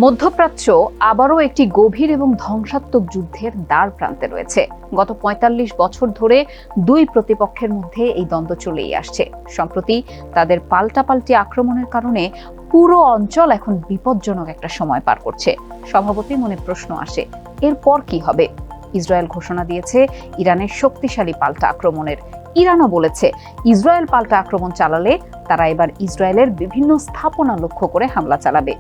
মধ্যপ্রাচ্য আবারও একটি গভীর এবং ধ্বংসাত্মক যুদ্ধের দ্বার প্রান্তে রয়েছে। গত ৪৫ বছর ধরে দুই প্রতিপক্ষের মধ্যে এই দ্বন্দ্ব চলেই আসছে। সম্প্রতি তাদের পাল্টাপাল্টি আক্রমণের কারণে পুরো অঞ্চল এখন বিপজ্জনক একটা সময় পার করছে। স্বভাবতই মনে প্রশ্ন আসে, এরপর কি হবে? ইসরায়েল ঘোষণা দিয়েছে ইরানের শক্তিশালী পাল্টা আক্রমণের। ইরানও বলেছে ইসরায়েল পাল্টা আক্রমণ চালালে তারা এবার ইসরায়েলের বিভিন্ন স্থাপনা লক্ষ্য করে হামলা চালাবে।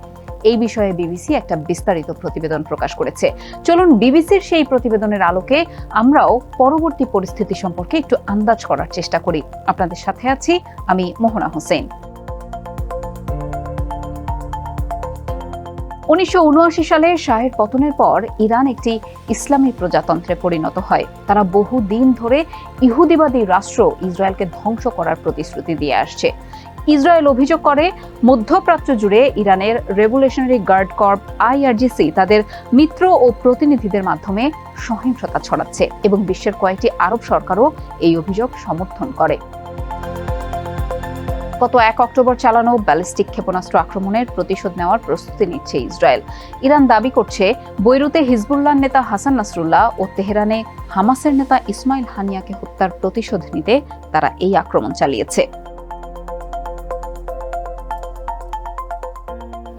এই বিষয়ে বিবিসি একটা বিস্তারিত প্রতিবেদন প্রকাশ করেছে। চলুন বিবিসির সেই প্রতিবেদনের আলোকে আমরাও পরবর্তী পরিস্থিতি সম্পর্কে একটু আন্দাজ করার চেষ্টা করি। আপনাদের সাথে আছি আমি মোহনা হোসেন। ১৯৭৯ সালে শাহের পতনের পর ইরান একটি ইসলামী প্রজাতন্ত্রে পরিণত হয়। তারা বহুদিন ধরে ইহুদিবাদী রাষ্ট্র ইসরায়েলকে ধ্বংস করার প্রতিশ্রুতি দিয়ে আসছে। ইসরায়েল অভিযোগ করে মধ্যপ্রাচ্য জুড়ে ইরানের রেভলিউশনারি গার্ড কর্প IRGC তাদের মিত্র ও প্রতিনিধিদের মাধ্যমে সহিংসতা ছড়াচ্ছে এবং বিশ্বের কয়েকটি আরব সরকারও এই অভিযোগ সমর্থন করে। গত ১ অক্টোবর চালানো ব্যালিস্টিক ক্ষেপণাস্ত্র আক্রমণের প্রতিশোধ নেওয়ার প্রস্তুতি নিচ্ছে ইসরায়েল। ইরান দাবি করছে বৈরুতে হিজবুল্লাহর নেতা হাসান নাসরুল্লাহ ও তেহরানে হামাসের নেতা ইসমাইল হানিয়াকে হত্যার প্রতিশোধ নিতে তারা এই আক্রমণ চালিয়েছে।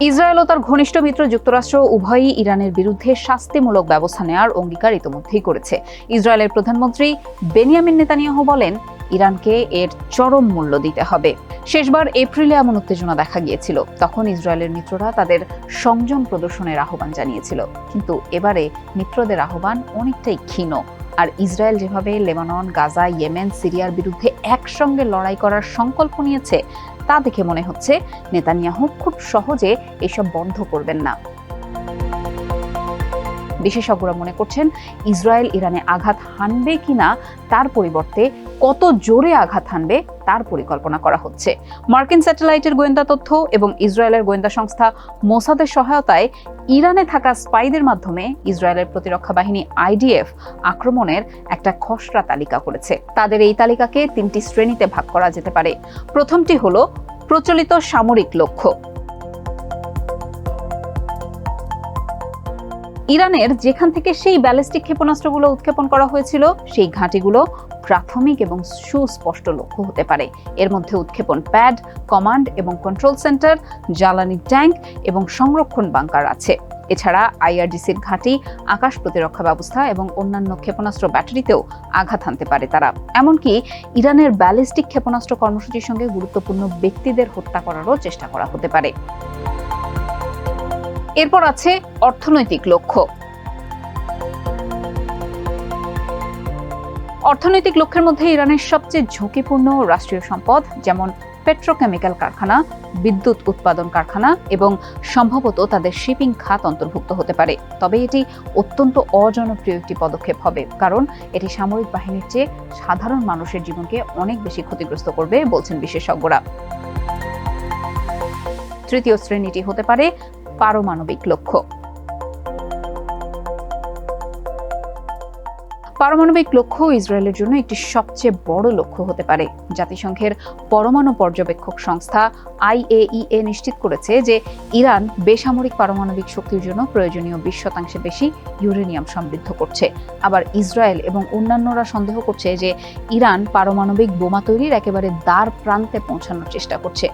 ইসরায়েল ও তার ঘনিষ্ঠ মিত্র যুক্তরাষ্ট্র উভয়ই ইরানের বিরুদ্ধে শাস্তিমূলক ব্যবস্থা নেওয়ার অঙ্গীকার ইতিমধ্যেই করেছে। ইসরায়েলের প্রধানমন্ত্রী বেনিয়ামিন নেতানিয়াহু বলেন, ইরানকে এর চরম মূল্য দিতে হবে। শেষবার এপ্রিলে এমন উত্তেজনা দেখা গিয়েছিল। তখন ইসরায়েলের মিত্ররা তাদের সংযম প্রদর্শনের আহ্বান জানিয়েছিল, কিন্তু এবারে মিত্রদের আহ্বান অনেকটাই ক্ষীণ। আর ইসরায়েল যেভাবে লেবানন, গাজা, ইয়েমেন, সিরিয়ার বিরুদ্ধে একসঙ্গে লড়াই করার সংকল্প নিয়েছে, তা দেখে মনে হচ্ছে নেতানিয়াহু খুব সহজে এসব বন্ধ করবেন না। বিশেষজ্ঞরা মনে করছেন ইসরায়েল ইরানে আঘাত হানবে কিনা তার পরিবর্তে কত জোরে আঘাত হানবে তার পরিকল্পনা করা হচ্ছে। মার্কিন স্যাটেলাইটের গোয়েন্দা তথ্য এবং ইসরায়েলের গোয়েন্দা সংস্থা মোসাদের সহায়তায় ইরানে থাকা স্পাইদের মাধ্যমে ইসরায়েলের প্রতিরক্ষা বাহিনী IDF আক্রমণের একটা খসড়া তালিকা করেছে। তাদের এই তালিকাকে 3টি শ্রেণীতে ভাগ করা যেতে পারে। প্রথমটি হলো প্রচলিত সামরিক লক্ষ্য। ইরানের যেখান থেকে সেই ব্যালিস্টিক ক্ষেপণাস্ত্রগুলো উৎক্ষেপণ করা হয়েছিল সেই ঘাঁটিগুলো প্রাথমিক এবং সুস্পষ্ট লক্ষ্য হতে পারে। এর মধ্যে উৎক্ষেপণ প্যাড, কমান্ড এবং কন্ট্রোল সেন্টার, জ্বালানি ট্যাঙ্ক এবং সংরক্ষণ বাংকার আছে। এছাড়া IRGCর ঘাঁটি, আকাশ প্রতিরক্ষা ব্যবস্থা এবং অন্যান্য ক্ষেপণাস্ত্র ব্যাটারিতেও আঘাত হানতে পারে তারা। এমনকি ইরানের ব্যালিস্টিক ক্ষেপণাস্ত্র কর্মসূচির সঙ্গে গুরুত্বপূর্ণ ব্যক্তিদের হত্যা করারও চেষ্টা করা হতে পারে। এরপর আছে অর্থনৈতিক লক্ষ্য। অর্থনৈতিক লক্ষ্যের মধ্যে ইরানের সবচেয়ে ঝুঁকিপূর্ণ রাষ্ট্রীয় সম্পদ, যেমন পেট্রোকেমিক্যাল কারখানা, বিদ্যুৎ উৎপাদন কারখানা এবং সম্ভবত তাদের শিপিং খাত অন্তর্ভুক্ত হতে পারে। তবে এটি অত্যন্ত অজনপ্রিয় একটি পদক্ষেপ হবে, কারণ এটি সামরিক বাহিনীর চেয়ে সাধারণ মানুষের জীবনকে অনেক বেশি ক্ষতিগ্রস্ত করবে বলছেন বিশেষজ্ঞরা। তৃতীয় শ্রেণীটি হতে পারে পারমাণবিক লক্ষ্য। পারমাণবিক লক্ষ্য ইসরায়েলের জন্য একটি সবচেয়ে বড় লক্ষ্য হতে পারে। জাতিসংঘের পরমাণু পর্যবেক্ষক সংস্থা IAEA নিশ্চিত করেছে যে ইরান বেসামরিক পারমাণবিক শক্তির জন্য প্রয়োজনীয় 20% বেশি ইউরেনিয়াম সমৃদ্ধ করছে। আবার ইসরায়েল এবং অন্যান্যরা সন্দেহ করছে যে ইরান পারমাণবিক বোমা তৈরির একেবারে দ্বার প্রান্তে পৌঁছানোর চেষ্টা করছে।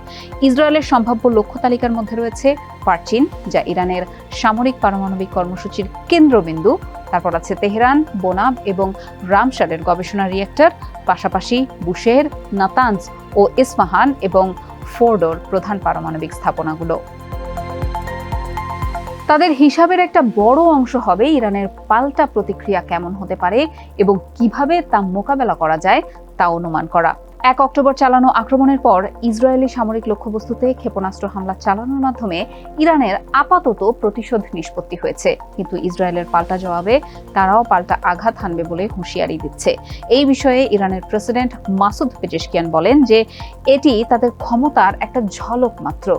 ইসরায়েলের সম্ভাব্য লক্ষ্য তালিকার মধ্যে রয়েছে পারচিন, যা ইরানের সামরিক পারমাণবিক কর্মসূচির কেন্দ্রবিন্দু। তারপর আছে তেহরান, বোনাব এবং রামসারের গবেষণা রিয়েক্টর, পাশাপাশি বুশের, নাতানজ ও ইসফাহান এবং ফোর্ডোর প্রধান পারমাণবিক স্থাপনাগুলো। তাদের হিসাবের একটা বড় অংশ হবে ইরানের পাল্টা প্রতিক্রিয়া কেমন হতে পারে এবং কিভাবে তা মোকাবেলা করা যায় তা অনুমান করা। ১ অক্টোবর চালানো আক্রমণের পর ইসরায়েলি সামরিক লক্ষ্যবস্তুতে ক্ষেপণাস্ত্র হামলা চালানোর মাধ্যমে ইরানের আপাতত প্রতিশোধ নিষ্পত্তি হয়েছে, কিন্তু ইসরায়েলের পাল্টা জবাবে তারাও পাল্টা আঘাত হানবে বলে হুঁশিয়ারি দিচ্ছে। এই বিষয়ে ইরানের প্রেসিডেন্ট মাসুদ পেজেশকিয়ান বলেন যে এটি তাদের ক্ষমতার একটা ঝলক মাত্র।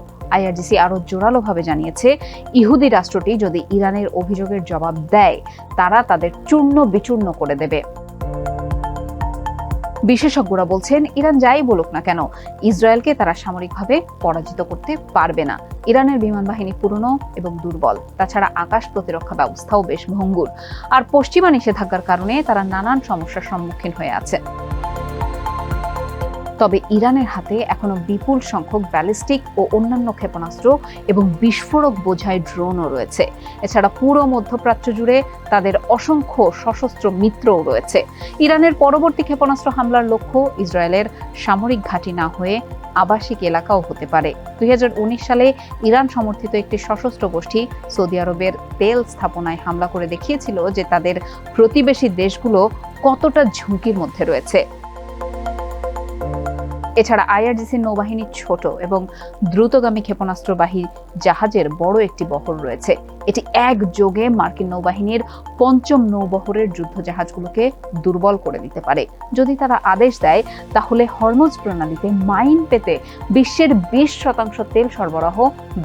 IRGC আরও জোরালোভাবে জানিয়েছে, ইহুদি রাষ্ট্রটি যদি ইরানের অভিযোগের জবাব দেয়, তারা তাদের চূর্ণ বিচূর্ণ করে দেবে। বিশেষজ্ঞরা বলছেন, ইরান যাই বলুক না কেন, ইসরায়েলকে তারা সামরিকভাবে পরাজিত করতে পারবে না। ইরানের বিমান বাহিনী পুরনো এবং দুর্বল, তাছাড়া আকাশ প্রতিরক্ষা ব্যবস্থাও বেশ ভঙ্গুর, আর পশ্চিমা নিষেধাজ্ঞার কারণে তারা নানান সমস্যার সম্মুখীন হয়ে আছে। তবে ইরানের হাতে এখনো বিপুল সংখ্যক ব্যালিস্টিক ও অন্যান্য ক্ষেপণাস্ত্র এবং বিস্ফোরক বোঝাই ড্রোনও রয়েছে। এছাড়া পুরো মধ্যপ্রাচ্য জুড়ে তাদের অসংখ্য সশস্ত্র মিত্রও রয়েছে। ইরানের পরবর্তী ক্ষেপণাস্ত্র হামলার লক্ষ্য ইসরায়েলের সামরিক ঘাঁটি না হয়ে আবাসিক এলাকাও হতে পারে। 2019 সালে ইরান সমর্থিত একটি সশস্ত্র গোষ্ঠী সৌদি আরবের তেল স্থাপনায় হামলা করে দেখিয়েছিল যে তাদের প্রতিবেশী দেশগুলো কতটা ঝুঁকির মধ্যে রয়েছে। এছাড়া আইআরজিসির নৌবাহিনী ছোট এবং দ্রুতগামী ক্ষেপণাস্ত্রবাহী জাহাজের বড় একটি বহর রয়েছে। এটি একযোগে মার্কিন নৌবাহিনীর 5ম নৌবহরের যুদ্ধজাহাজগুলোকে দুর্বল করে দিতে পারে। যদি তারা আদেশ দেয়, তাহলে হরমুজ প্রণালীতে মাইন পেতে বিশ্বের 20% তেল সরবরাহ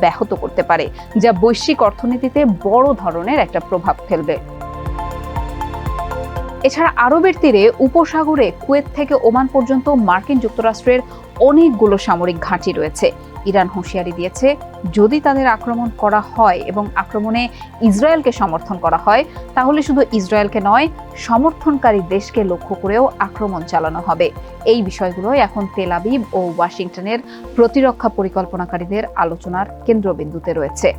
ব্যাহত করতে পারে, যা বৈশ্বিক অর্থনীতিতে বড় ধরনের একটা প্রভাব ফেলবে। এছাড়া আরবের তীরে উপসাগরে কুয়েত থেকে ওমান পর্যন্ত মার্কিন যুক্তরাষ্ট্রের অনেকগুলো সামরিক ঘাঁটি রয়েছে। ইরান হুঁশিয়ারি দিয়েছে, যদি তাদের আক্রমণ করা হয় এবং আক্রমণে ইসরায়েলকে সমর্থন করা হয়, তাহলে শুধু ইসরায়েলকে নয়, সমর্থনকারী দেশকে লক্ষ্য করেও আক্রমণ চালানো হবে। এই বিষয়গুলো এখন তেল আবিব ও ওয়াশিংটনের প্রতিরক্ষা পরিকল্পনাকারীদের আলোচনার কেন্দ্রবিন্দুতে রয়েছে।